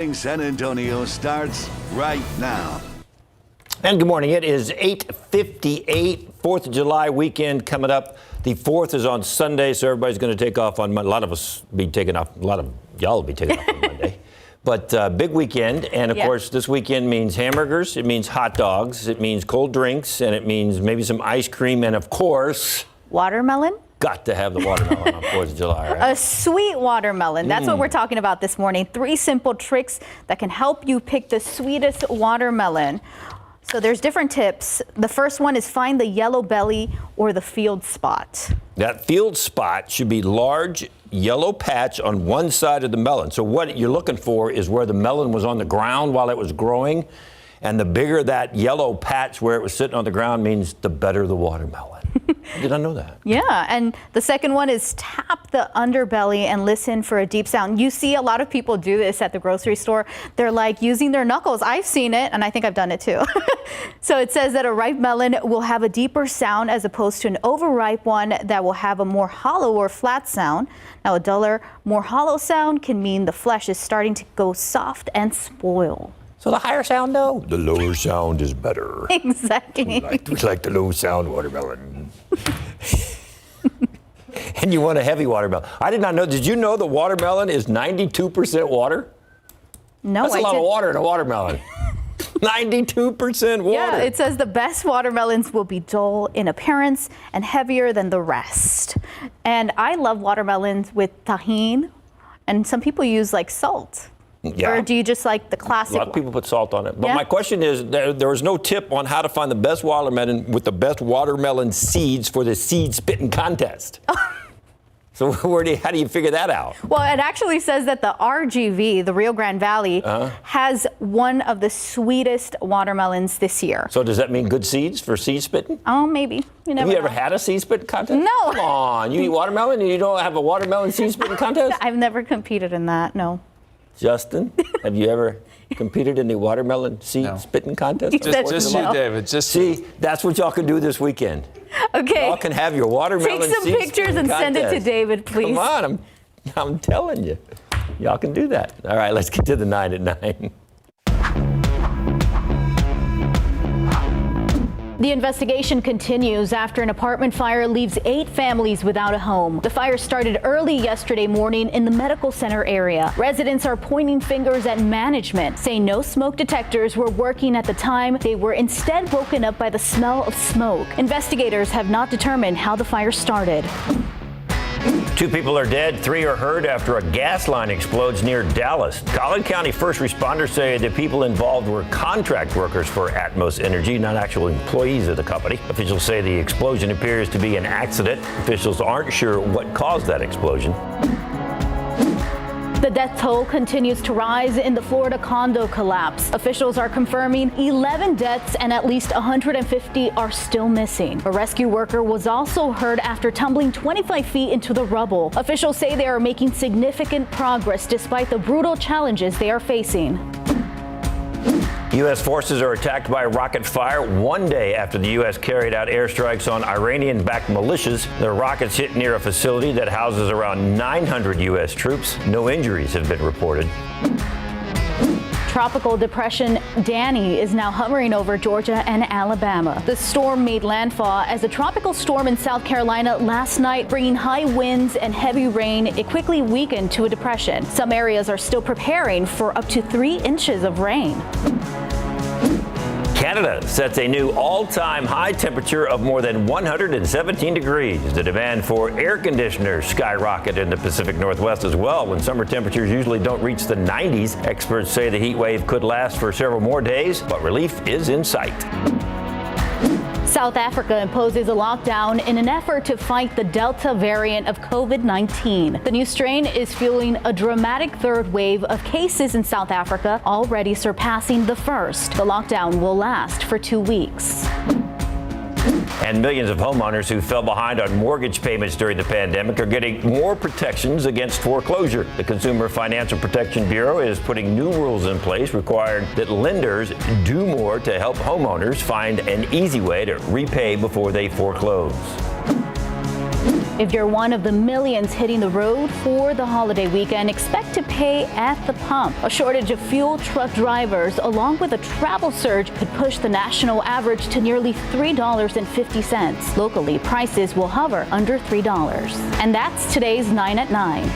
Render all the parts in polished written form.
San Antonio starts right now. And good morning. It is 8:58, 4th of July weekend coming up. The 4th is on Sunday, so everybody's going to take off on Monday. A lot of us be taking off. A lot of y'all will be taking off on Monday. But big weekend. And, of course, this weekend means hamburgers. It means hot dogs. It means cold drinks. And it means maybe some ice cream. And, of course, watermelon. Got to have the watermelon on 4th of July, right? A sweet watermelon. That's what we're talking about this morning. 3 simple tricks that can help you pick the sweetest watermelon. So there's different tips. The first one is find the yellow belly or the field spot. That field spot should be large yellow patch on one side of the melon. So what you're looking for is where the melon was on the ground while it was growing. And the bigger that yellow patch where it was sitting on the ground means the better the watermelon. Did I know that? Yeah, and the second one is tap the underbelly and listen for a deep sound. You see a lot of people do this at the grocery store. They're like using their knuckles. I've seen it, and I think I've done it too. So it says that a ripe melon will have a deeper sound as opposed to an overripe one that will have a more hollow or flat sound. Now, a duller, more hollow sound can mean the flesh is starting to go soft and spoil. So the higher sound, though? The lower sound is better. Exactly. We like the low sound watermelon. And you want a heavy watermelon. I did not know. Did you know the watermelon is 92% water? No, That's a lot of water in a watermelon. 92% water. Yeah, it says the best watermelons will be dull in appearance and heavier than the rest. And I love watermelons with tahini, and some people use like salt. Yeah. Or do you just like the classic? A lot of people put salt on it. But Yeah. my question is, there was no tip on how to find the best watermelon with the best watermelon seeds for the seed spitting contest. So how do you figure that out? Well, it actually says that the RGV, the Rio Grande Valley, has one of the sweetest watermelons this year. So does that mean good seeds for seed spitting? Oh, maybe. You never Have you ever know. had a seed spitting contest? No. Come on, you eat watermelon and you don't have a watermelon seed spitting contest? I've never competed in that, no. Justin, have you ever competed in the watermelon seed spitting contest? Just you, no. David. Just See, that's what y'all can do this weekend. Okay. Y'all can have your watermelon Take some seed pictures spitting and send it to contest. David, please. Come on, I'm telling you. Y'all can do that. All right, let's get to the 9 at 9. The investigation continues after an apartment fire leaves 8 families without a home. The fire started early yesterday morning in the medical center area. Residents are pointing fingers at management, saying no smoke detectors were working at the time. They were instead woken up by the smell of smoke. Investigators have not determined how the fire started. 2 people are dead, 3 are hurt after a gas line explodes near Dallas. Collin County first responders say the people involved were contract workers for Atmos Energy, not actual employees of the company. Officials say the explosion appears to be an accident. Officials aren't sure what caused that explosion. The death toll continues to rise in the Florida condo collapse. Officials are confirming 11 deaths and at least 150 are still missing. A rescue worker was also hurt after tumbling 25 feet into the rubble. Officials say they are making significant progress despite the brutal challenges they are facing. U.S. forces are attacked by rocket fire 1 day after the U.S. carried out airstrikes on Iranian-backed militias. The rockets hit near a facility that houses around 900 U.S. troops. No injuries have been reported. Tropical depression Danny is now hovering over Georgia and Alabama. The storm made landfall as a tropical storm in South Carolina last night, bringing high winds and heavy rain. It quickly weakened to a depression. Some areas are still preparing for up to 3 inches of rain. Canada sets a new all-time high temperature of more than 117 degrees. The demand for air conditioners skyrocket in the Pacific Northwest as well. When summer temperatures usually don't reach the 90s, experts say the heat wave could last for several more days, but relief is in sight. South Africa imposes a lockdown in an effort to fight the Delta variant of COVID-19. The new strain is fueling a dramatic 3rd wave of cases in South Africa, already surpassing the 1st. The lockdown will last for 2 weeks. And millions of homeowners who fell behind on mortgage payments during the pandemic are getting more protections against foreclosure. The Consumer Financial Protection Bureau is putting new rules in place requiring that lenders do more to help homeowners find an easy way to repay before they foreclose. If you're one of the millions hitting the road for the holiday weekend, expect to pay at the pump. A shortage of fuel truck drivers, along with a travel surge, could push the national average to nearly $3.50. Locally, prices will hover under $3. And that's today's 9 at 9.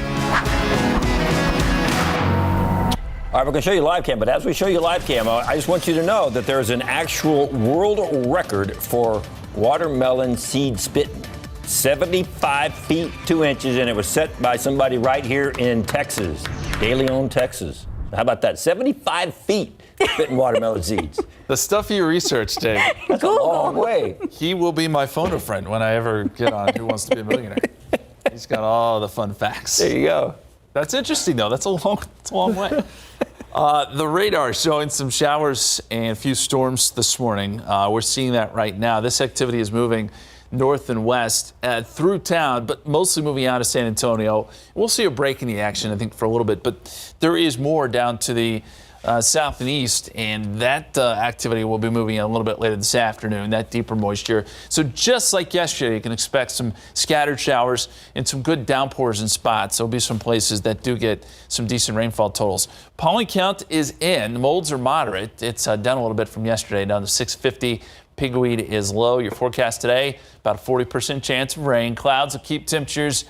All right, we're going to show you live cam, but as we show you live cam, I just want you to know that there's an actual world record for watermelon seed spitting. 75 feet 2 inches, and it was set by somebody right here in Texas, De Leon, Texas. How about that? 75 feet spitting watermelon seeds. The stuff you researched, Dave. That's a long way. He will be my phone a friend when I ever get on Who Wants to Be a Millionaire. He's got all the fun facts. There you go. That's interesting, though. That's a long way. The radar is showing some showers and a few storms this morning. We're seeing that right now. This activity is moving north and west through town, but mostly moving out of San Antonio. We'll see a break in the action, I think, for a little bit, but there is more down to the south and east, and that activity will be moving a little bit later this afternoon, that deeper moisture. So just like yesterday, you can expect some scattered showers and some good downpours in spots. There'll be some places that do get some decent rainfall totals. Pollen count is in. Molds are moderate. It's down a little bit from yesterday, down to 650. Pigweed is low. Your forecast today, about a 40% chance of rain. Clouds will keep temperatures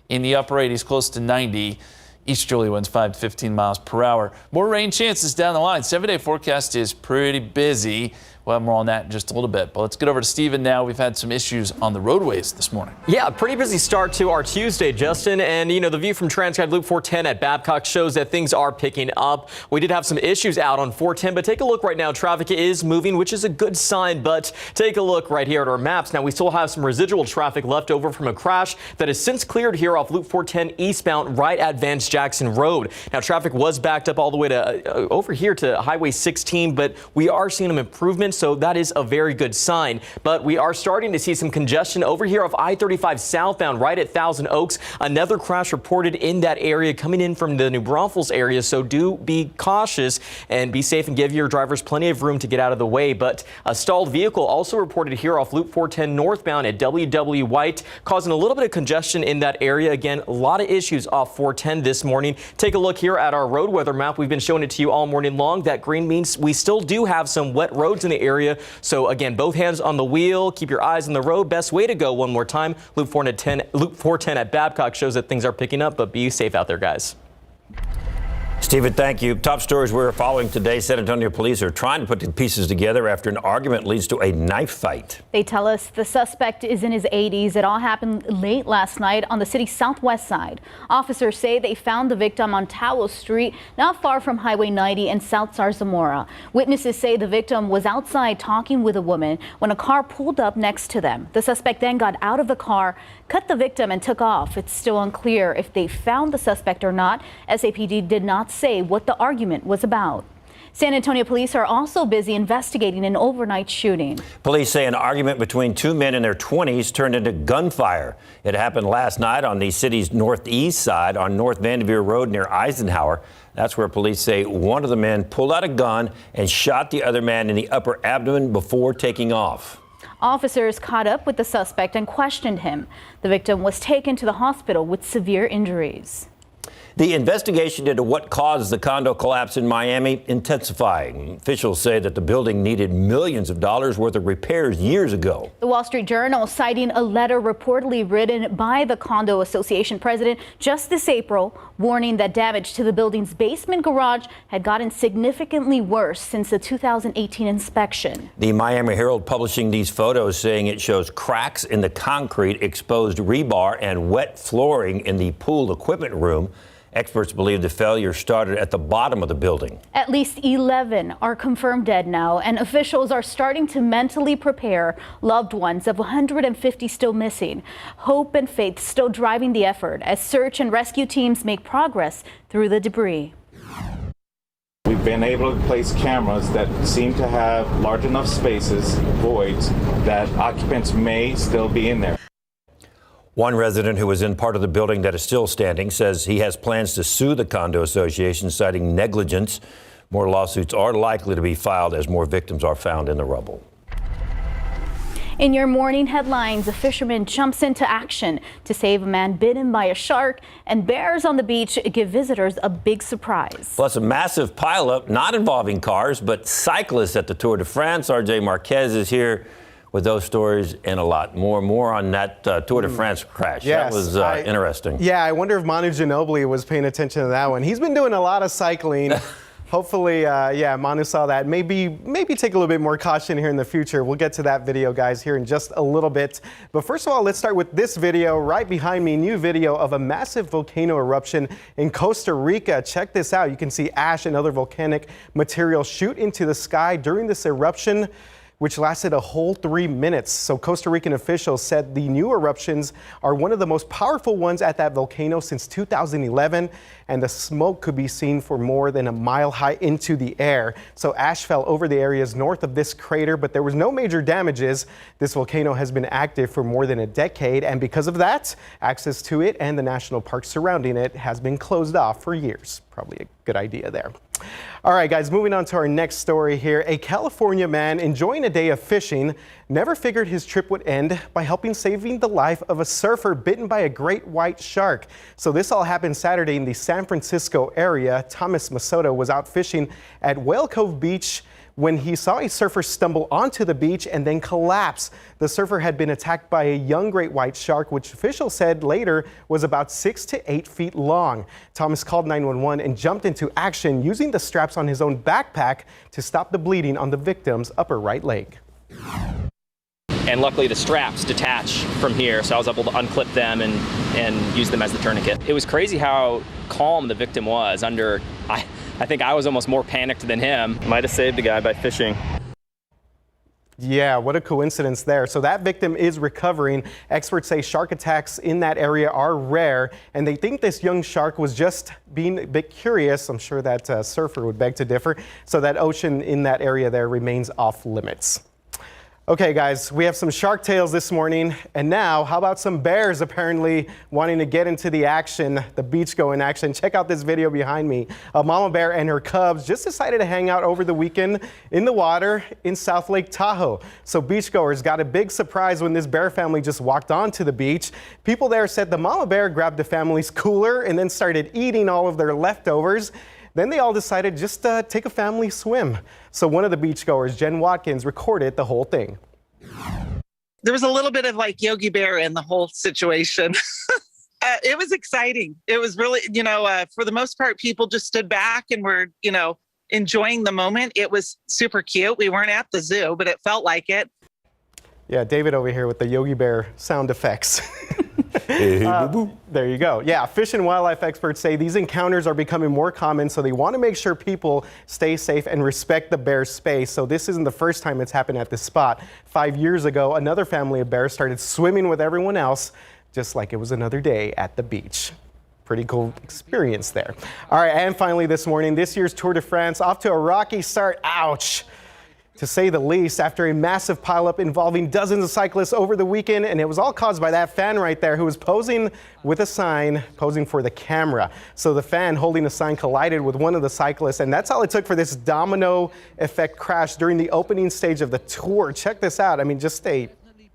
in the upper 80s, close to 90. Easterly winds 5 to 15 miles per hour. More rain chances down the line. 7-day forecast is pretty busy. We'll have more on that in just a little bit. But let's get over to Steven now. We've had some issues on the roadways this morning. Yeah, a pretty busy start to our Tuesday, Justin. And, the view from TransGuide Loop 410 at Babcock shows that things are picking up. We did have some issues out on 410, but take a look right now. Traffic is moving, which is a good sign. But take a look right here at our maps. Now, we still have some residual traffic left over from a crash that has since cleared here off Loop 410 eastbound right at Vance Jackson Road. Now, traffic was backed up all the way to over here to Highway 16, but we are seeing an improvement. So that is a very good sign. But we are starting to see some congestion over here off I-35 southbound right at Thousand Oaks. Another crash reported in that area coming in from the New Braunfels area. So do be cautious and be safe and give your drivers plenty of room to get out of the way. But a stalled vehicle also reported here off Loop 410 northbound at W.W. White, causing a little bit of congestion in that area. Again, a lot of issues off 410 this morning. Take a look here at our road weather map. We've been showing it to you all morning long. That green means we still do have some wet roads in the area. So again, both hands on the wheel, keep your eyes on the road. Best way to go one more time. Loop 410 at Babcock shows that things are picking up, but be safe out there, guys. Stephen, thank you. Top stories we're following today. San Antonio police are trying to put the pieces together after an argument leads to a knife fight. They tell us the suspect is in his 80s. It all happened late last night on the city's southwest side. Officers say they found the victim on Towel Street, not far from Highway 90 and South Zarzamora. Witnesses say the victim was outside talking with a woman when a car pulled up next to them. The suspect then got out of the car, cut the victim, and took off. It's still unclear if they found the suspect or not. SAPD did not say what the argument was about. San Antonio police are also busy investigating an overnight shooting. Police say an argument between two men in their 20s turned into gunfire. It happened last night on the city's northeast side on North Vanderveer Road near Eisenhower. That's where police say one of the men pulled out a gun and shot the other man in the upper abdomen before taking off. Officers caught up with the suspect and questioned him. The victim was taken to the hospital with severe injuries. The investigation into what caused the condo collapse in Miami intensifying. Officials say that the building needed millions of dollars worth of repairs years ago. The Wall Street Journal citing a letter reportedly written by the Condo Association president just this April, warning that damage to the building's basement garage had gotten significantly worse since the 2018 inspection. The Miami Herald publishing these photos, saying it shows cracks in the concrete, exposed rebar, and wet flooring in the pool equipment room. Experts believe the failure started at the bottom of the building. At least 11 are confirmed dead now, and officials are starting to mentally prepare loved ones of 150 still missing. Hope and faith still driving the effort as search and rescue teams make progress through the debris. We've been able to place cameras that seem to have large enough spaces, voids, that occupants may still be in there. One resident who was in part of the building that is still standing says he has plans to sue the condo association, citing negligence. More lawsuits are likely to be filed as more victims are found in the rubble. In your morning headlines, a fisherman jumps into action to save a man bitten by a shark, and bears on the beach give visitors a big surprise. Plus a massive pileup, not involving cars, but cyclists at the Tour de France. RJ Marquez is here with those stories and a lot more. More on that Tour de France crash. Yes, that was interesting. Yeah, I wonder if Manu Ginobili was paying attention to that one. He's been doing a lot of cycling. Hopefully, yeah, Manu saw that. Maybe take a little bit more caution here in the future. We'll get to that video, guys, here in just a little bit. But first of all, let's start with this video right behind me. New video of a massive volcano eruption in Costa Rica. Check this out. You can see ash and other volcanic material shoot into the sky during this eruption, which lasted a whole 3 minutes. So Costa Rican officials said the new eruptions are one of the most powerful ones at that volcano since 2011, and the smoke could be seen for more than a mile high into the air. So ash fell over the areas north of this crater, but there was no major damages. This volcano has been active for more than a decade, and because of that, access to it and the national park surrounding it has been closed off for years. Probably a good idea there. All right, guys, moving on to our next story here. A California man enjoying a day of fishing never figured his trip would end by helping saving the life of a surfer bitten by a great white shark. So this all happened Saturday in the San Francisco area. Thomas Masoto was out fishing at Whale Cove Beach when he saw a surfer stumble onto the beach and then collapse. The surfer had been attacked by a young great white shark, which officials said later was about 6 to 8 feet long. Thomas called 911 and jumped into action using the straps on his own backpack to stop the bleeding on the victim's upper right leg. And luckily the straps detach from here, so I was able to unclip them and use them as the tourniquet. It was crazy how calm the victim was under. I think I was almost more panicked than him. Might have saved the guy by fishing. Yeah, what a coincidence there. So that victim is recovering. Experts say shark attacks in that area are rare, and they think this young shark was just being a bit curious. I'm sure that surfer would beg to differ. So that ocean in that area there remains off limits. Okay, guys, we have some shark tales this morning, and now how about some bears apparently wanting to get into the action, the beach going action. Check out this video behind me. A mama bear and her cubs just decided to hang out over the weekend in the water in South Lake Tahoe. So beachgoers got a big surprise when this bear family just walked onto the beach. People there said the mama bear grabbed the family's cooler and then started eating all of their leftovers. Then they all decided just to take a family swim. So one of the beachgoers, Jen Watkins, recorded the whole thing. There was a little bit of like Yogi Bear in the whole situation. It was exciting. It was really, for the most part, people just stood back and were, enjoying the moment. It was super cute. We weren't at the zoo, but it felt like it. Yeah, David over here with the Yogi Bear sound effects. There you go. Yeah, fish and wildlife experts say these encounters are becoming more common, so they want to make sure people stay safe and respect the bear's space. So this isn't the first time it's happened at this spot. 5 years ago, another family of bears started swimming with everyone else, just like it was another day at the beach. Pretty cool experience there. All right, and finally this morning, this year's Tour de France off to a rocky start. Ouch, to say the least, after a massive pileup involving dozens of cyclists over the weekend, and it was all caused by that fan right there who was posing with a sign, posing for the camera. So the fan holding the sign collided with one of the cyclists, and that's all it took for this domino effect crash during the opening stage of the tour. Check this out. I mean, just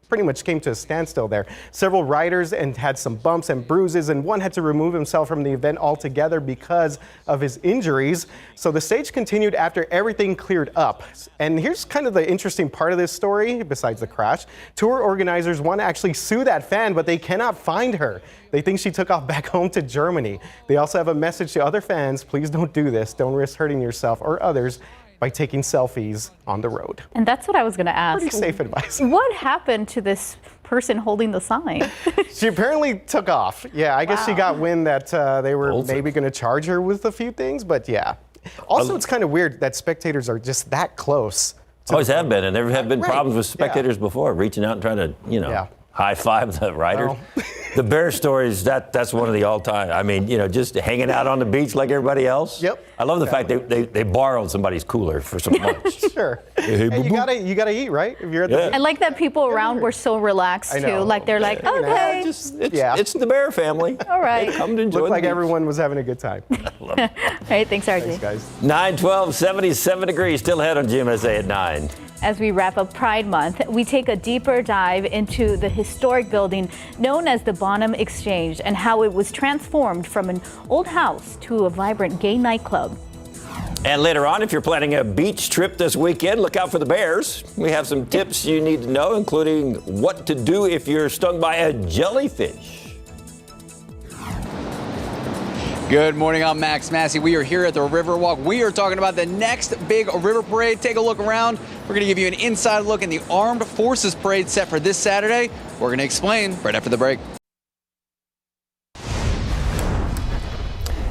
pretty much came to a standstill there. Several riders and had some bumps and bruises, and one had to remove himself from the event altogether because of his injuries. So the stage continued after everything cleared up. And here's kind of the interesting part of this story, besides the crash. Tour organizers want to actually sue that fan, but they cannot find her. They think she took off back home to Germany. They also have a message to other fans: please don't do this. Don't risk hurting yourself or others by taking selfies on the road. And that's what I was going to ask. Pretty safe advice. What happened to this person holding the sign? She apparently took off. Yeah, I guess she got wind that they were maybe going to charge her with a few things, but yeah. Also, it's kind of weird that spectators are just that close. Always have been, and there have been problems with spectators before, reaching out and trying to, high five the rider. Well. The bear stories, that's one of the all-time. I mean, just hanging out on the beach like everybody else. Yep. I love the fact they borrowed somebody's cooler for some lunch. Sure. Hey, you gotta eat, right? If you're at the I like that people around were so relaxed too. Like they're like, okay. It's the bear family. All right. They come to enjoy Looked like the beach. everyone was having a good time. All right, thanks, RJ. Thanks, guys. 9:12, 77 degrees, still ahead on GMSA at 9. As we wrap up Pride Month, we take a deeper dive into the historic building known as the Bonham Exchange and how it was transformed from an old house to a vibrant gay nightclub. And later on, if you're planning a beach trip this weekend, look out for the bears. We have some tips you need to know, including what to do if you're stung by a jellyfish. Good morning, I'm Max Massey. We are here at the Riverwalk. We are talking about the next big river parade. Take a look around. We're going to give you an inside look in the Armed Forces Parade set for this Saturday. We're going to explain right after the break.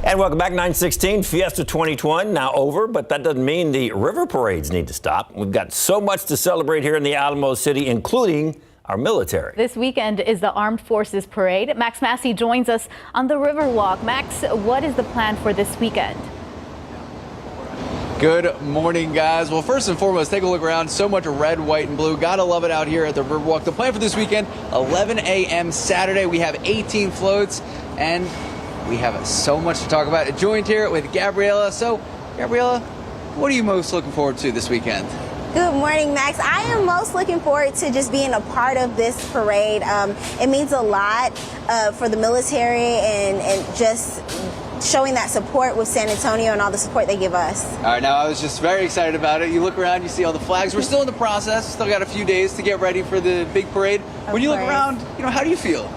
And welcome back, 916 Fiesta 2021 now over, but that doesn't mean the river parades need to stop. We've got so much to celebrate here in the Alamo City, including our military. This weekend is the Armed Forces Parade. Max Massey joins us on the Riverwalk. Max, what is the plan for this weekend? Good morning, guys. Well, first and foremost, take a look around. So much red, white, and blue. Gotta love it out here at the Riverwalk. The plan for this weekend, 11 a.m. Saturday. We have 18 floats, and we have so much to talk about. Joined here with Gabriella. So, Gabriella, what are you most looking forward to this weekend? Good morning, Max. I am most looking forward to just being a part of this parade. It means a lot for the military and just showing that support with San Antonio and all the support they give us. All right, now I was just very excited about it. You look around, you see all the flags. We're still in the process. Still got a few days to get ready for the big parade. When you look around, how do you feel?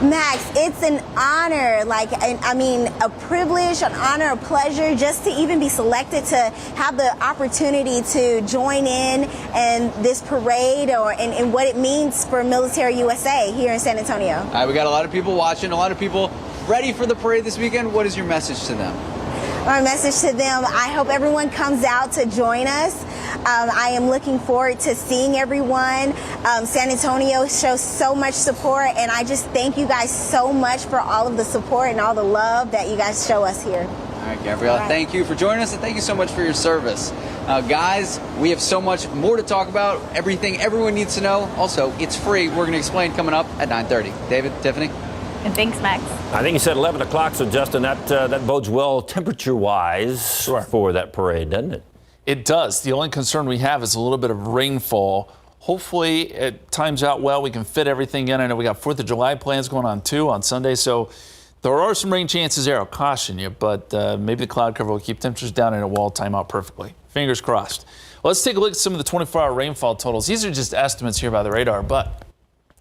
Max, it's an honor, a privilege, an honor, a pleasure just to even be selected to have the opportunity to join in this parade and what it means for Military USA here in San Antonio. All right, we got a lot of people watching, a lot of people ready for the parade this weekend. What is your message to them? My message to them, I hope everyone comes out to join us. I am looking forward to seeing everyone. San Antonio shows so much support, and I just thank you guys so much for all of the support and all the love that you guys show us here. All right, Gabriella, thank you for joining us, and thank you so much for your service. Guys, we have so much more to talk about, everything everyone needs to know. Also, it's free. We're going to explain coming up at 9:30. David, Tiffany? And thanks, Max. I think you said 11 o'clock, so Justin, that bodes well temperature-wise for that parade, doesn't it? It does. The only concern we have is a little bit of rainfall. Hopefully it times out well. We can fit everything in. I know we got 4th of July plans going on too on Sunday, so there are some rain chances there. I'll caution you, but maybe the cloud cover will keep temperatures down and it will time out perfectly. Fingers crossed. Well, let's take a look at some of the 24-hour rainfall totals. These are just estimates here by the radar, but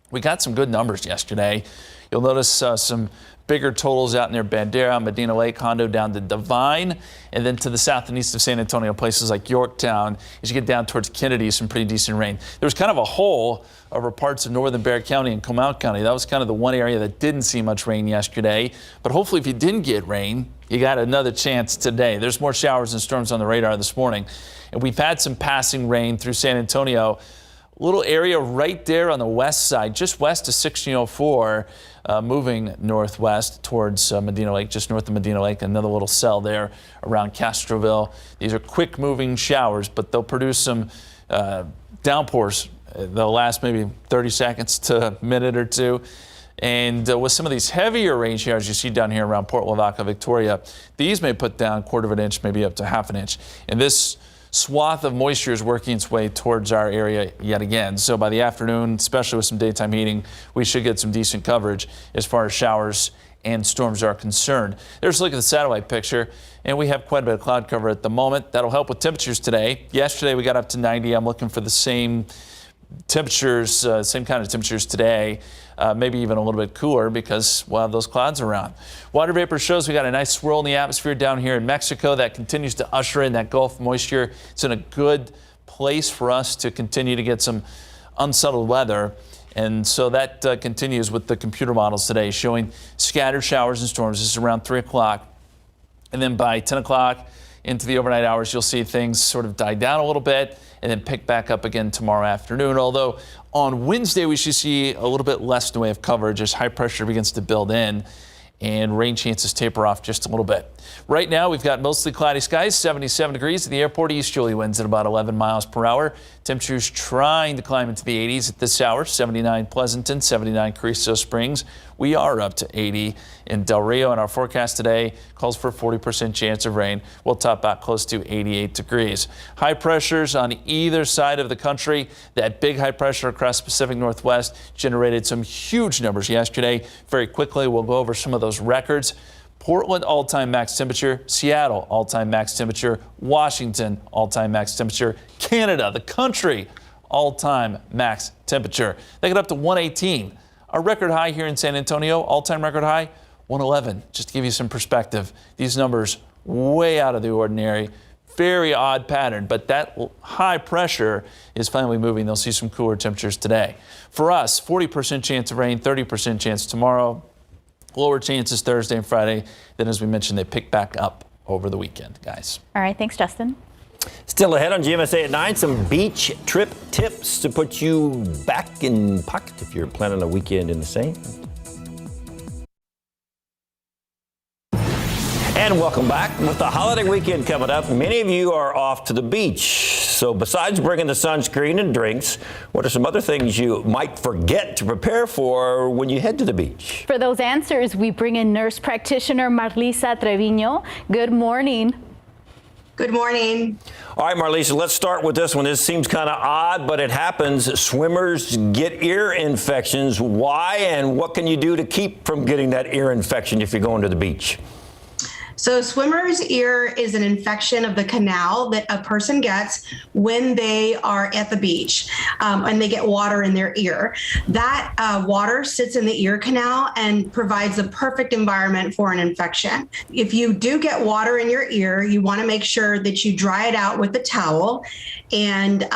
we got some good numbers yesterday. You'll notice some bigger totals out near Bandera, Medina Lake, Condo down to Divine, and then to the south and east of San Antonio, places like Yorktown. As you get down towards Kennedy, some pretty decent rain. There was kind of a hole over parts of northern Bexar County and Comal County. That was kind of the one area that didn't see much rain yesterday. But hopefully if you didn't get rain, you got another chance today. There's more showers and storms on the radar this morning. And we've had some passing rain through San Antonio. Little area right there on the west side, just west of 1604, moving northwest towards Medina Lake, just north of Medina Lake, another little cell there around Castroville. These are quick moving showers, but they'll produce some downpours. They'll last maybe 30 seconds to a minute or two. And with some of these heavier rain showers you see down here around Port Lavaca, Victoria, these may put down 1/4 of an inch, maybe up to 1/2 an inch. And this swath of moisture is working its way towards our area yet again. So by the afternoon, especially with some daytime heating, we should get some decent coverage as far as showers and storms are concerned. There's a look at the satellite picture, and we have quite a bit of cloud cover at the moment. That'll help with temperatures today. Yesterday we got up to 90. I'm looking for the same temperatures, same kind of temperatures today, maybe even a little bit cooler because we'll have those clouds around. Water vapor shows we got a nice swirl in the atmosphere down here in Mexico that continues to usher in that Gulf moisture. It's in a good place for us to continue to get some unsettled weather. And so that continues with the computer models today showing scattered showers and storms. This is around 3 o'clock. And then by 10 o'clock into the overnight hours, you'll see things sort of die down a little bit and then pick back up again tomorrow afternoon. Although on Wednesday, we should see a little bit less in the way of coverage as high pressure begins to build in. and rain chances taper off just a little bit. Right now, we've got mostly cloudy skies, 77 degrees at the airport. Easterly winds at about 11 miles per hour. Temperatures trying to climb into the 80s at this hour. 79 Pleasanton, 79 Carrizo Springs. We are up to 80 in Del Rio, and our forecast today calls for a 40% chance of rain. We'll top out close to 88 degrees. High pressures on either side of the country. That big high pressure across the Pacific Northwest generated some huge numbers yesterday. Very quickly, we'll go over some of those records. Portland, all-time max temperature. Seattle, all-time max temperature. Washington, all-time max temperature. Canada, the country, all-time max temperature. They get up to 118. Our record high here in San Antonio, all-time record high, 111. Just to give you some perspective, these numbers way out of the ordinary. Very odd pattern, but that high pressure is finally moving. They'll see some cooler temperatures today. For us, 40% chance of rain, 30% chance tomorrow. Lower chances Thursday and Friday. Then, as we mentioned, they pick back up over the weekend, guys. All right. Thanks, Justin. Still ahead on GMSA at 9, some beach trip tips to put you back in pocket if you're planning a weekend in the same. And welcome back. With the holiday weekend coming up, many of you are off to the beach. So besides bringing the sunscreen and drinks, what are some other things you might forget to prepare for when you head to the beach? For those answers, we bring in nurse practitioner Marlisa Treviño. Good morning. Good morning. All right, Marlisa, let's start with this one. This seems kind of odd, but it happens. Swimmers get ear infections. Why, and what can you do to keep from getting that ear infection if you're going to the beach? So swimmer's ear is an infection of the canal that a person gets when they are at the beach and they get water in their ear. That water sits in the ear canal and provides the perfect environment for an infection. If you do get water in your ear, you want to make sure that you dry it out with a towel and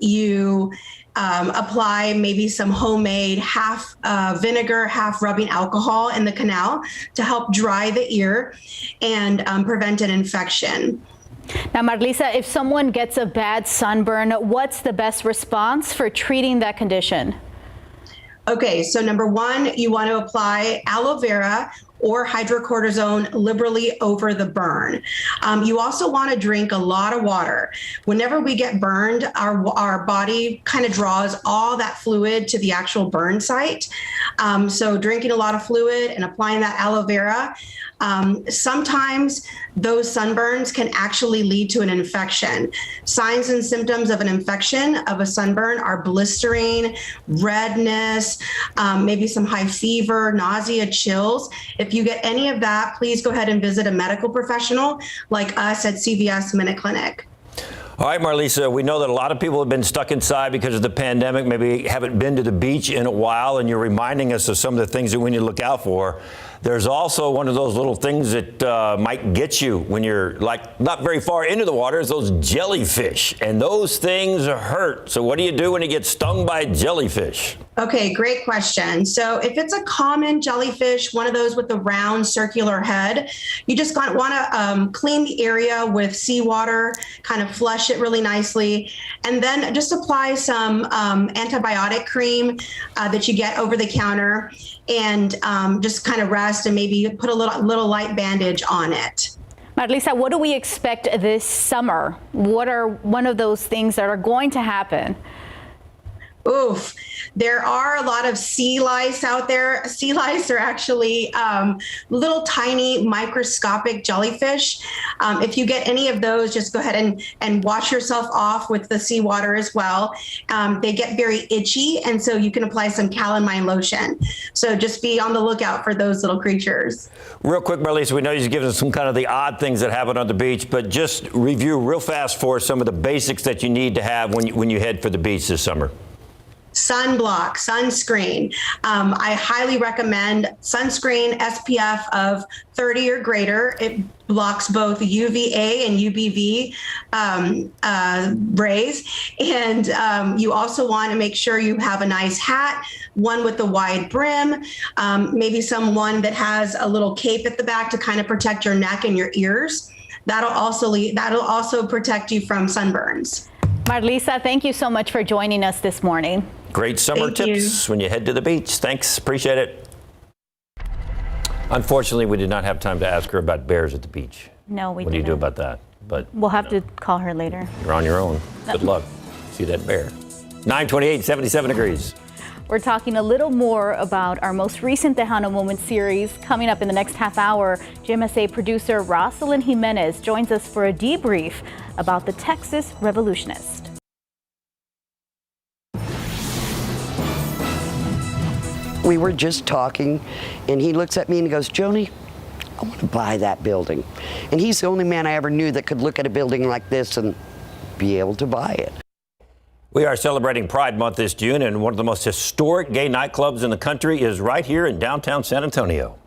you apply maybe some homemade half vinegar, half rubbing alcohol in the canal to help dry the ear and prevent an infection. Now, Marlisa, if someone gets a bad sunburn, what's the best response for treating that condition? Okay, so number one, you want to apply aloe vera or hydrocortisone liberally over the burn. You also want to drink a lot of water. Whenever we get burned, our body kind of draws all that fluid to the actual burn site. So drinking a lot of fluid and applying that aloe vera. Sometimes those sunburns can actually lead to an infection. Signs and symptoms of an infection of a sunburn are blistering, redness, maybe some high fever, nausea, chills. If you get any of that, please go ahead and visit a medical professional like us at CVS Minute Clinic. All right, Marlisa, we know that a lot of people have been stuck inside because of the pandemic, maybe haven't been to the beach in a while, and you're reminding us of some of the things that we need to look out for. There's also one of those little things that might get you when you're like not very far into the water is those jellyfish, and those things hurt. So what do you do when you get stung by a jellyfish? Okay, great question. So if it's a common jellyfish, one of those with the round circular head, you just want to clean the area with seawater, kind of flush it really nicely, and then just apply some antibiotic cream that you get over the counter, and just kind of rest and maybe put a little light bandage on it. Marlisa, what do we expect this summer? What are one of those things that are going to happen? Oof. There are a lot of sea lice out there. Sea lice are actually little tiny microscopic jellyfish. If you get any of those, just go ahead and wash yourself off with the seawater as well. They get very itchy, and so you can apply some calamine lotion. So just be on the lookout for those little creatures. Real quick, Marlisa, we know you've given us some kind of the odd things that happen on the beach, but just review real fast for some of the basics that you need to have when you head for the beach this summer. Sunblock, sunscreen. I highly recommend sunscreen SPF of 30 or greater. It blocks both UVA and UVB rays. And you also want to make sure you have a nice hat, one with a wide brim, maybe someone that has a little cape at the back to kind of protect your neck and your ears. That'll also protect you from sunburns. Marlisa, thank you so much for joining us this morning. Great summer tips when you head to the beach. Thanks. Appreciate it. Unfortunately, we did not have time to ask her about bears at the beach. No, we didn't. What do you do about that? But We'll have to call her later. you're on your own. Good luck. See that bear. 928, 77 degrees. We're talking a little more about our most recent Tejano Moment series. Coming up in the next half hour, GMSA producer Rosalyn Jimenez joins us for a debrief about the Texas Revolutionist. We were just talking, and he looks at me and he goes, Joni, I want to buy that building. And he's the only man I ever knew that could look at a building like this and be able to buy it. We are celebrating Pride Month this June, and one of the most historic gay nightclubs in the country is right here in downtown San Antonio.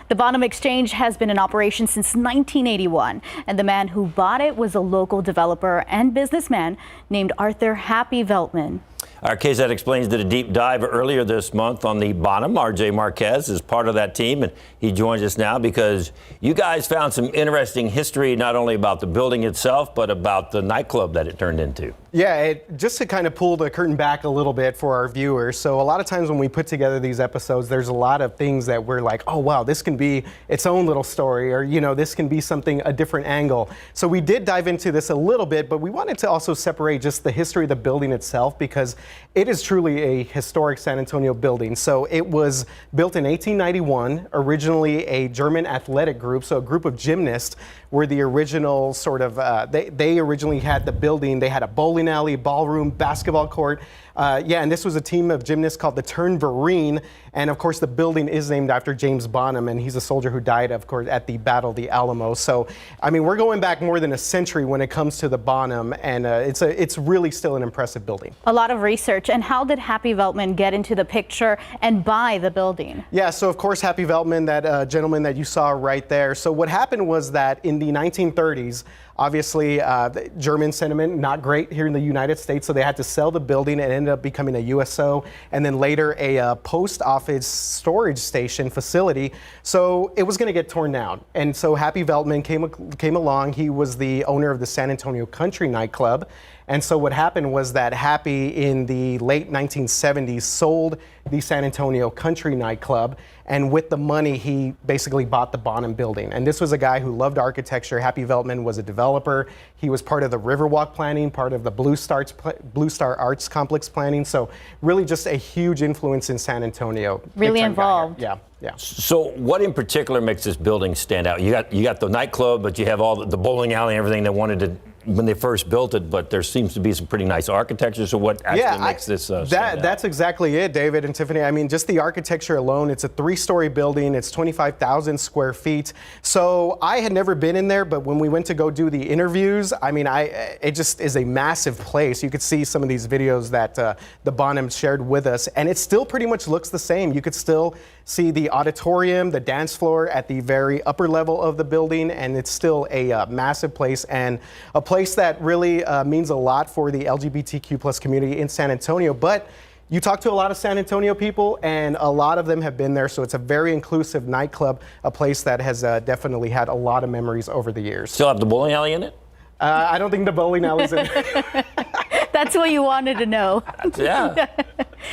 The Bonham Exchange has been in operation since 1981, and the man who bought it was a local developer and businessman named Arthur Happy Veltman. Our KSAT Explains did a deep dive earlier this month on the Bonham. RJ Marquez is part of that team, and he joins us now because you guys found some interesting history, not only about the building itself, but about the nightclub that it turned into. Yeah, just to kind of pull the curtain back a little bit for our viewers. So a lot of times when we put together these episodes, there's a lot of things that we're like, oh, wow, this can be its own little story, or, you know, this can be something, a different angle. So we did dive into this a little bit, but we wanted to also separate just the history of the building itself, because it is truly a historic San Antonio building. So it was built in 1891, originally a German athletic group. So a group of gymnasts were the original sort of, they originally had the building. They had a bowling alley, ballroom, basketball court. And this was a team of gymnasts called the Turnverein. And of course, the building is named after James Bonham, and he's a soldier who died, of course, at the Battle of the Alamo. So, I mean, we're going back more than a century when it comes to the Bonham, and it's really still an impressive building. A lot of research. And how did Happy Veltman get into the picture and buy the building? Yeah, so of course, Happy Veltman, that gentleman that you saw right there. So what happened was that in the 1930s, obviously, the German sentiment, not great here in the United States, so they had to sell the building and ended up becoming a USO, and then later a post office storage station facility. So it was going to get torn down. And so Happy Veltman came along. He was the owner of the San Antonio Country nightclub. And so what happened was that Happy in the late 1970s sold the San Antonio Country nightclub, and with the money he basically bought the Bonham building. And this was a guy who loved architecture. Happy Veltman was a developer. He was part of the Riverwalk planning, part of the Blue Star Arts Complex planning. So really just a huge influence in San Antonio. Really involved. Yeah. So what in particular makes this building stand out? You got the nightclub, but you have all the bowling alley and everything they wanted to when they first built it, but there seems to be some pretty nice architecture. So what actually makes this stand out? That's exactly it, David and Tiffany. I mean, just the architecture alone, it's a 3-story building. It's 25,000 square feet. So I had never been in there, but when we went to go do the interviews, I mean, it just is a massive place. You could see some of these videos that the Bonham shared with us, and it still pretty much looks the same. You could still see the auditorium, the dance floor at the very upper level of the building, and it's still a massive place, and a place that really means a lot for the LGBTQ plus community in San Antonio. But you talk to a lot of San Antonio people, and a lot of them have been there, so it's a very inclusive nightclub, a place that has definitely had a lot of memories over the years. Still have the bowling alley in it? I don't think the bowling alley's in it. That's what you wanted to know. Yeah.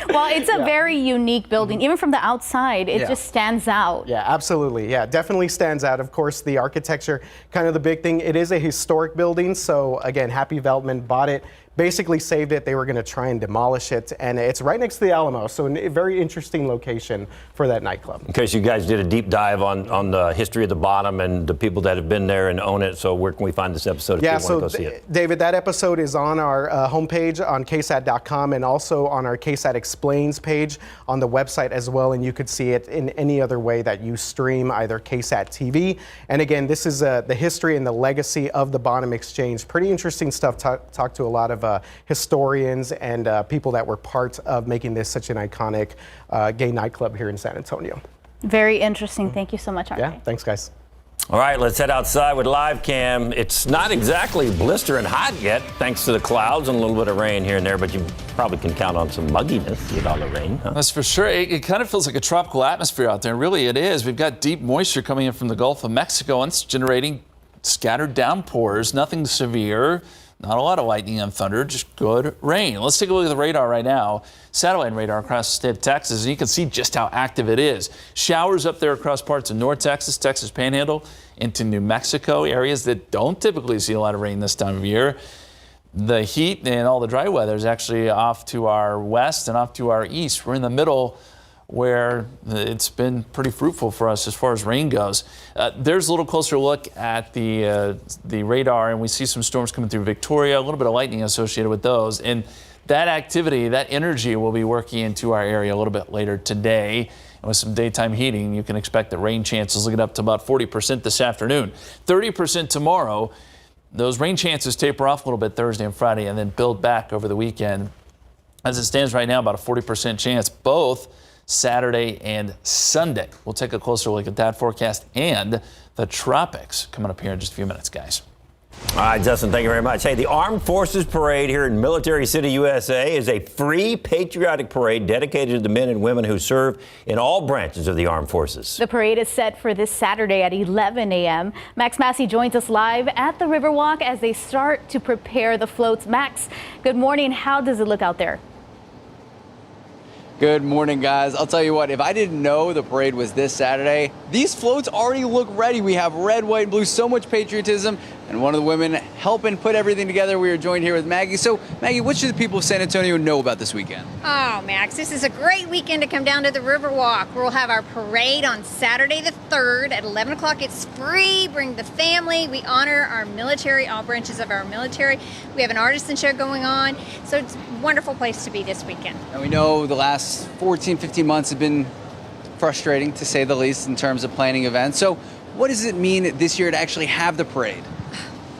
Well, it's a very unique building. Even from the outside, it just stands out. Yeah, absolutely. Yeah, definitely stands out. Of course, the architecture, kind of the big thing. It is a historic building. So again, Happy Veltman bought it, basically saved it. They were going to try and demolish it. And it's right next to the Alamo. So a very interesting location for that nightclub. In case you guys did a deep dive on the history of the Bonham and the people that have been there and own it. So where can we find this episode if you want to go see it? David, that episode is on our homepage on KSAT.com and also on our KSAT Explains page on the website as well. And you could see it in any other way that you stream, either KSAT TV. And again, this is the history and the legacy of the Bonham Exchange. Pretty interesting stuff. Talked to a lot of historians and people that were part of making this such an iconic gay nightclub here in San Antonio. Very interesting. Thank you so much, RJ. Yeah, thanks, guys. All right, let's head outside with live cam. It's not exactly blistering hot yet, thanks to the clouds and a little bit of rain here and there, but you probably can count on some mugginess with all the rain. Huh? That's for sure. It kind of feels like a tropical atmosphere out there. Really, it is. We've got deep moisture coming in from the Gulf of Mexico, and it's generating scattered downpours. Nothing severe. Not a lot of lightning and thunder, just good rain. Let's take a look at the radar right now. Satellite radar across the state of Texas, and you can see just how active it is. Showers up there across parts of North Texas, Texas Panhandle, into New Mexico, areas that don't typically see a lot of rain this time of year. The heat and all the dry weather is actually off to our west and off to our east. We're in the middle where it's been pretty fruitful for us as far as rain goes. There's a little closer look at the radar, and we see some storms coming through Victoria, a little bit of lightning associated with those. And that activity, that energy will be working into our area a little bit later today. And with some daytime heating, you can expect the rain chances looking up to about 40% this afternoon, 30% tomorrow. Those rain chances taper off a little bit Thursday and Friday and then build back over the weekend. As it stands right now, about a 40% chance both Saturday and Sunday. We'll take a closer look at that forecast and the tropics coming up here in just a few minutes, guys. All right, Justin, thank you very much. Hey, the Armed Forces Parade here in Military City, USA is a free patriotic parade dedicated to the men and women who serve in all branches of the armed forces. The parade is set for this Saturday at 11 a.m. Max Massey joins us live at the Riverwalk as they start to prepare the floats. Max, good morning. How does it look out there? Good morning, guys. I'll tell you what, if I didn't know the parade was this Saturday, these floats already look ready. We have red, white, and blue, so much patriotism. And one of the women helping put everything together, we are joined here with Maggie. So, Maggie, what should the people of San Antonio know about this weekend? Oh, Max, this is a great weekend to come down to the Riverwalk. We'll have our parade on Saturday the 3rd at 11 o'clock. It's free. Bring the family. We honor our military, all branches of our military. We have an artisan show going on. So it's a wonderful place to be this weekend. And we know the last 14, 15 months have been frustrating, to say the least, in terms of planning events. So what does it mean this year to actually have the parade?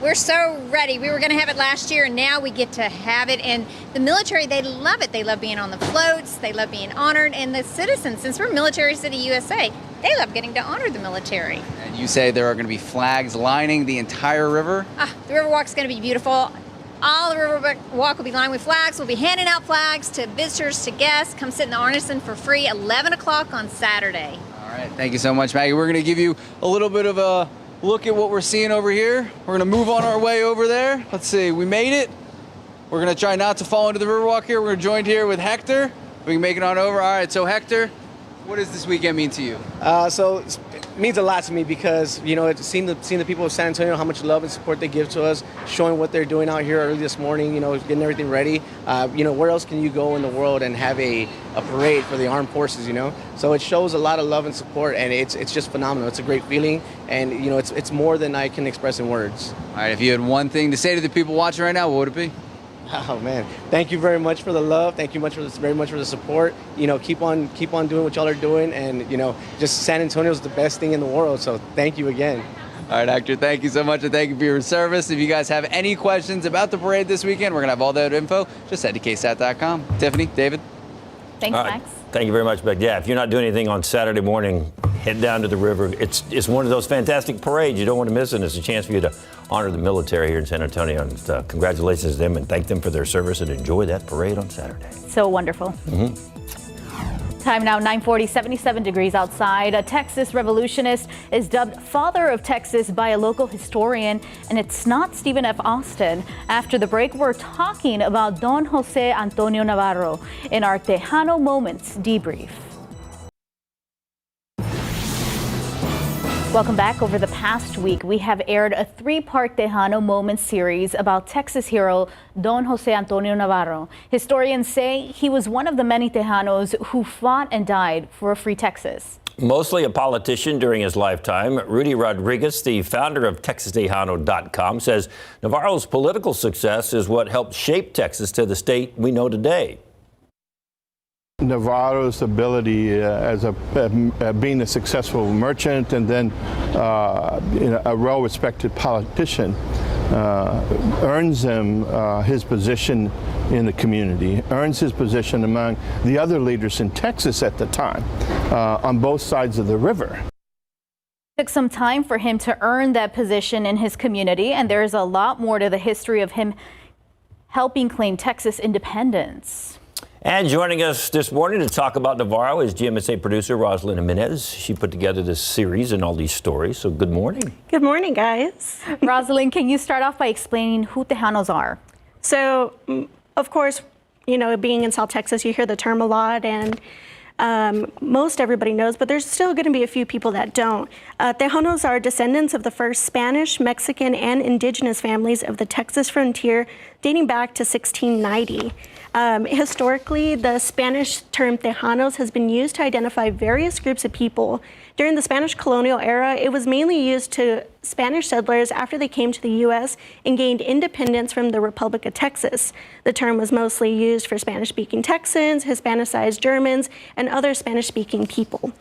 We're so ready. We were going to have it last year, and now we get to have it. And the military, they love it. They love being on the floats. They love being honored. And the citizens, since we're Military City, USA, they love getting to honor the military. And you say there are going to be flags lining the entire river? The Riverwalk's going to be beautiful. All the Riverwalk will be lined with flags. We'll be handing out flags to visitors, to guests. Come sit in the artisan for free, 11 o'clock on Saturday. All right. Thank you so much, Maggie. We're going to give you a little bit of a look at what we're seeing over here. We're going to move on our way over there. Let's see. We made it. We're going to try not to fall into the Riverwalk here. We're joined here with Hector. We can make it on over. All right. So, Hector, what does this weekend mean to you? So it means a lot to me because, you know, seeing the people of San Antonio, how much love and support they give to us, showing what they're doing out here early this morning, you know, getting everything ready. You know, where else can you go in the world and have a parade for the armed forces, you know? So it shows a lot of love and support, and it's just phenomenal. It's a great feeling, and, you know, it's more than I can express in words. All right, if you had one thing to say to the people watching right now, what would it be? Oh man, thank you very much for the love. Thank you very much for the support. You know, keep on doing what y'all are doing, and, you know, just San Antonio is the best thing in the world. So thank you again. All right, Hector, thank you so much, and thank you for your service. If you guys have any questions about the parade this weekend, we're gonna have all that info. Just head to KSAT.com. Tiffany, David. Thanks, Max. Thank you very much, Beck. Yeah, if you're not doing anything on Saturday morning, head down to the river. It's one of those fantastic parades. You don't want to miss it. It's a chance for you to honor the military here in San Antonio. And congratulations to them and thank them for their service, and enjoy that parade on Saturday. So wonderful. Time now 9:40, 77 degrees outside. A Texas revolutionist is dubbed Father of Texas by a local historian, and it's not Stephen F. Austin. After the break, we're talking about Don Jose Antonio Navarro in our Tejano Moments debrief. Welcome back. Over the past week, we have aired a 3-part Tejano Moments series about Texas hero Don Jose Antonio Navarro. Historians say he was one of the many Tejanos who fought and died for a free Texas. Mostly a politician during his lifetime, Rudy Rodriguez, the founder of TexasTejano.com, says Navarro's political success is what helped shape Texas to the state we know today. Navarro's ability as being a successful merchant and then a well-respected politician earns him his position in the community, earns his position among the other leaders in Texas at the time on both sides of the river. It took some time for him to earn that position in his community, and there is a lot more to the history of him helping claim Texas independence. And joining us this morning to talk about Navarro is GMSA producer Rosalind Jimenez. She put together this series and all these stories. So good morning. Good morning, guys. Rosalind, can you start off by explaining who Tejanos are? So, of course, you know, being in South Texas, you hear the term a lot, and most everybody knows, but there's still going to be a few people that don't. Tejanos are descendants of the first Spanish, Mexican, and indigenous families of the Texas frontier dating back to 1690. Historically, the Spanish term Tejanos has been used to identify various groups of people. During the Spanish colonial era, it was mainly used to Spanish settlers after they came to the U.S. and gained independence from the Republic of Texas. The term was mostly used for Spanish-speaking Texans, Hispanicized Germans, and other Spanish-speaking people.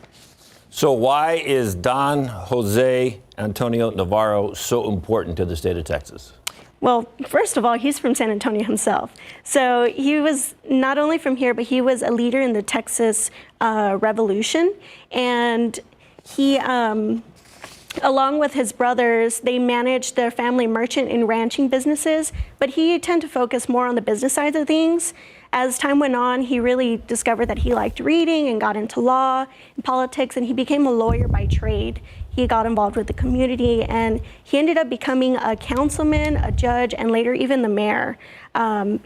So why is Don Jose Antonio Navarro so important to the state of Texas? Well, first of all, he's from San Antonio himself. So he was not only from here, but he was a leader in the Texas Revolution. And he, along with his brothers, they managed their family merchant and ranching businesses, but he tended to focus more on the business side of things. As time went on, he really discovered that he liked reading and got into law and politics, and he became a lawyer by trade. He got involved with the community, and he ended up becoming a councilman, a judge, and later even the mayor.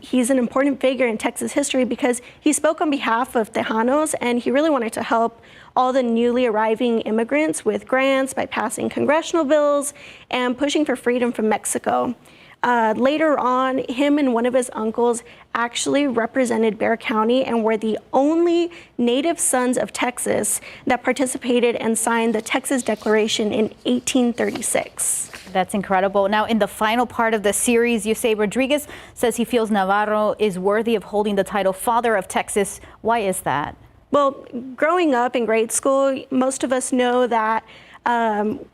He's an important figure in Texas history because he spoke on behalf of Tejanos, and he really wanted to help all the newly arriving immigrants with grants by passing congressional bills and pushing for freedom from Mexico. Later on, him and one of his uncles actually represented Bexar County and were the only native sons of Texas that participated and signed the Texas Declaration in 1836. That's incredible. Now, in the final part of the series, you say Rodriguez says he feels Navarro is worthy of holding the title Father of Texas. Why is that? Well, growing up in grade school, most of us know that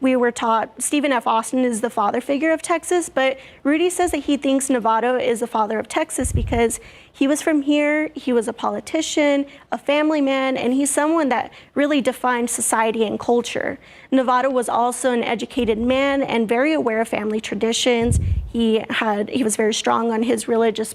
we were taught Stephen F. Austin is the father figure of Texas, but Rudy says that he thinks Navarro is the father of Texas because he was from here, he was a politician, a family man, and he's someone that really defined society and culture. Navarro was also an educated man and very aware of family traditions. He was very strong on his religious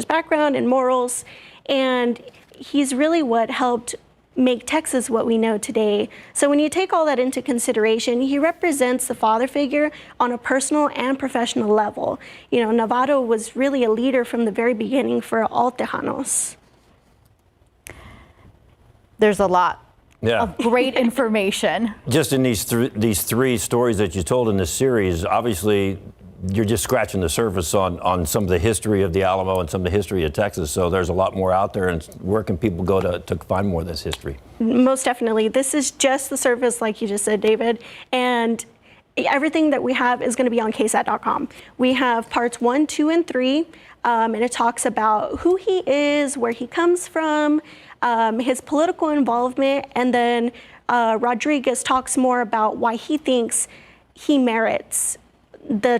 background and morals, and he's really what helped make Texas what we know today. So when you take all that into consideration, he represents the father figure on a personal and professional level. You know, Navarro was really a leader from the very beginning for all Tejanos. There's a lot of great information. Just in these three stories that you told in this series, obviously you're just scratching the surface on some of the history of the Alamo and some of the history of Texas. So there's a lot more out there. And where can people go to find more of this history? Most definitely. This is just the surface, like you just said, David. And everything that we have is going to be on KSAT.com. We have parts 1, 2, and 3. And it talks about who he is, where he comes from, his political involvement. And then Rodriguez talks more about why he thinks he merits the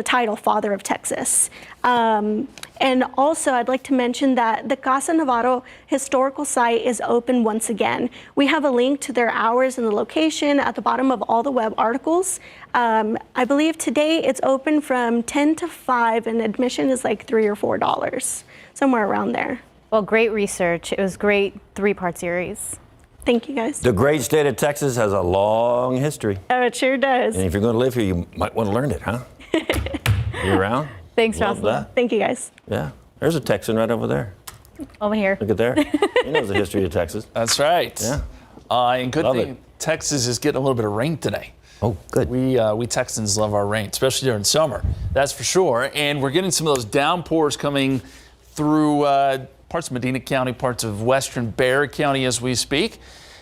title Father of Texas. And also, I'd like to mention that the Casa Navarro historical site is open once again. We have a link to their hours and the location at the bottom of all the web articles. I believe today it's open from 10 to 5, and admission is like $3 or $4, somewhere around there. Well, great research. It was a great 3-part series. Thank you, guys. The great state of Texas has a long history. Oh, it sure does. And if you're going to live here, you might want to learn it, huh? You around? Thanks, Love Rosalind. that. Thank you, guys. Yeah. There's a Texan right over there. Over here. Look at there. He knows the history of Texas. That's right. Yeah. And good Love thing it. Texas is getting a little bit of rain today. Oh, good. We Texans love our rain, especially during summer. That's for sure. And we're getting some of those downpours coming through parts of Medina County, parts of western Bexar County as we speak.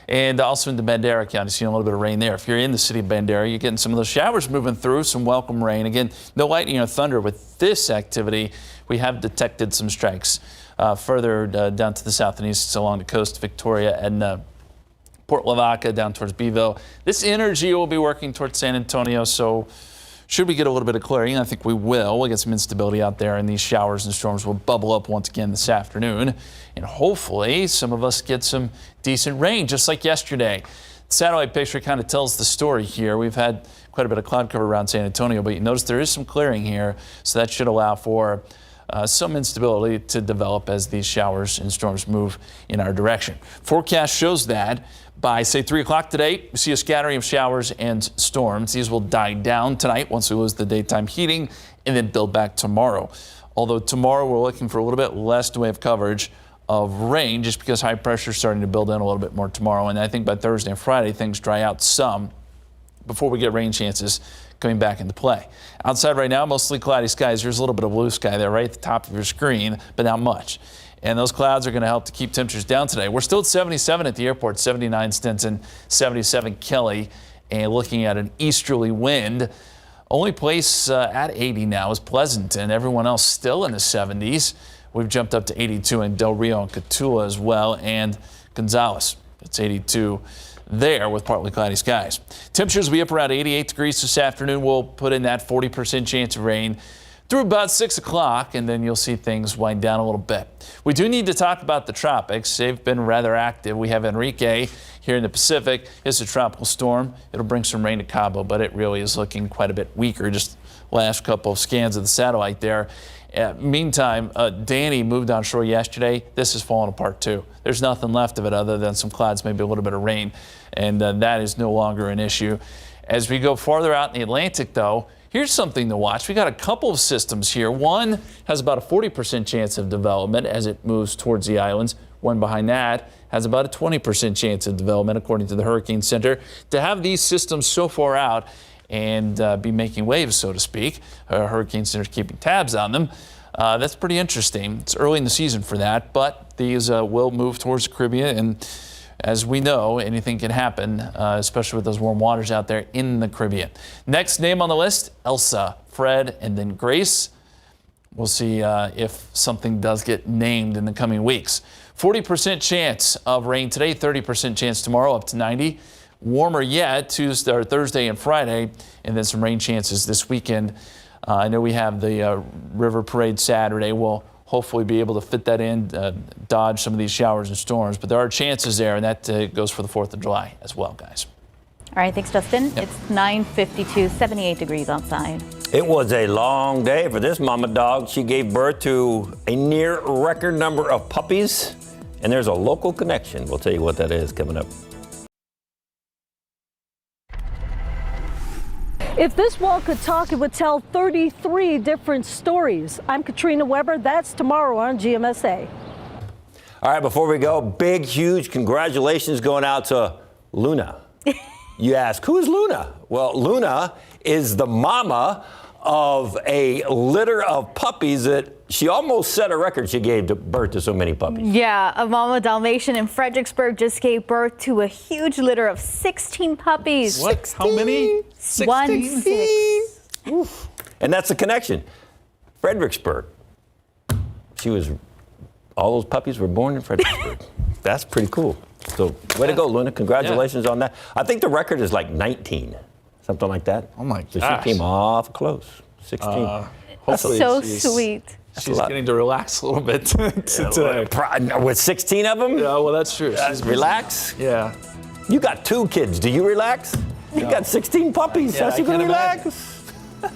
And also into Bandera County, seeing a little bit of rain there. If you're in the city of Bandera, you're getting some of those showers moving through, some welcome rain. Again, no lightning or thunder with this activity. We have detected some strikes further down to the south and east along the coast, Victoria and Port Lavaca down towards Beeville. This energy will be working towards San Antonio, so should we get a little bit of clearing? I think we will. We'll get some instability out there, and these showers and storms will bubble up once again this afternoon. And hopefully some of us get some decent rain, just like yesterday. The satellite picture kind of tells the story here. We've had quite a bit of cloud cover around San Antonio, but you notice there is some clearing here, so that should allow for some instability to develop as these showers and storms move in our direction. Forecast shows that by, say, 3 o'clock today, we see a scattering of showers and storms. These will die down tonight once we lose the daytime heating and then build back tomorrow. Although tomorrow we're looking for a little bit less in the way of coverage of rain just because high pressure is starting to build in a little bit more tomorrow. And I think by Thursday and Friday, things dry out some before we get rain chances coming back into play. Outside right now, mostly cloudy skies. There's a little bit of blue sky there right at the top of your screen, but not much. And those clouds are going to help to keep temperatures down today. We're still at 77 at the airport, 79 Stinson, 77 Kelly, and looking at an easterly wind. Only place at 80 now is Pleasanton. Everyone else still in the 70s. We've jumped up to 82 in Del Rio and Cotulla as well, and Gonzales. It's 82 there with partly cloudy skies. Temperatures will be up around 88 degrees this afternoon. We'll put in that 40% chance of rain through about 6 o'clock, and then you'll see things wind down a little bit. We do need to talk about the tropics. They've been rather active. We have Enrique here in the Pacific. It's a tropical storm. It'll bring some rain to Cabo, but it really is looking quite a bit weaker. Just last couple of scans of the satellite there. Meantime, Danny moved on shore yesterday. This has fallen apart too. There's nothing left of it other than some clouds, maybe a little bit of rain, and that is no longer an issue. As we go farther out in the Atlantic, though, here's something to watch. We got a couple of systems here. One has about a 40% chance of development as it moves towards the islands. One behind that has about a 20% chance of development, according to the Hurricane Center. To have these systems so far out and be making waves, so to speak, Hurricane Center keeping tabs on them, that's pretty interesting. It's early in the season for that, but these will move towards the Caribbean. And as we know, anything can happen, especially with those warm waters out there in the Caribbean. Next name on the list, Elsa, Fred, and then Grace. We'll see if something does get named in the coming weeks. 40% chance of rain today, 30% chance tomorrow, up to 90. Warmer yet Tuesday or Thursday and Friday, and then some rain chances this weekend. I know we have the River Parade Saturday. We'll hopefully be able to fit that in, dodge some of these showers and storms. But there are chances there, and that goes for the 4th of July as well, guys. All right, thanks, Justin. Yep. It's 9:52, 78 degrees outside. It was a long day for this mama dog. She gave birth to a near record number of puppies, and there's a local connection. We'll tell you what that is coming up. If this wall could talk, it would tell 33 different stories. I'm Katrina Weber. That's tomorrow on GMSA. All right, before we go, big, huge congratulations going out to Luna. You ask, who is Luna? Well, Luna is the mama of a litter of puppies that she almost set a record. She gave birth to so many puppies. Yeah, a mama Dalmatian in Fredericksburg just gave birth to a huge litter of 16 puppies. What? 16? How many? 16. Oof. And that's the connection. Fredericksburg. All those puppies were born in Fredericksburg. That's pretty cool. So way to go, Luna. Congratulations on that. I think the record is like 19, something like that. Oh, my So gosh. she came off close. 16. Hopefully So she's- sweet. She's getting to relax a little bit today. With 16 of them? Yeah, well, that's true. She's Relax? Yeah. You got 2 kids. Do you relax? You got 16 puppies. Yeah, How's you I going to can't relax? imagine.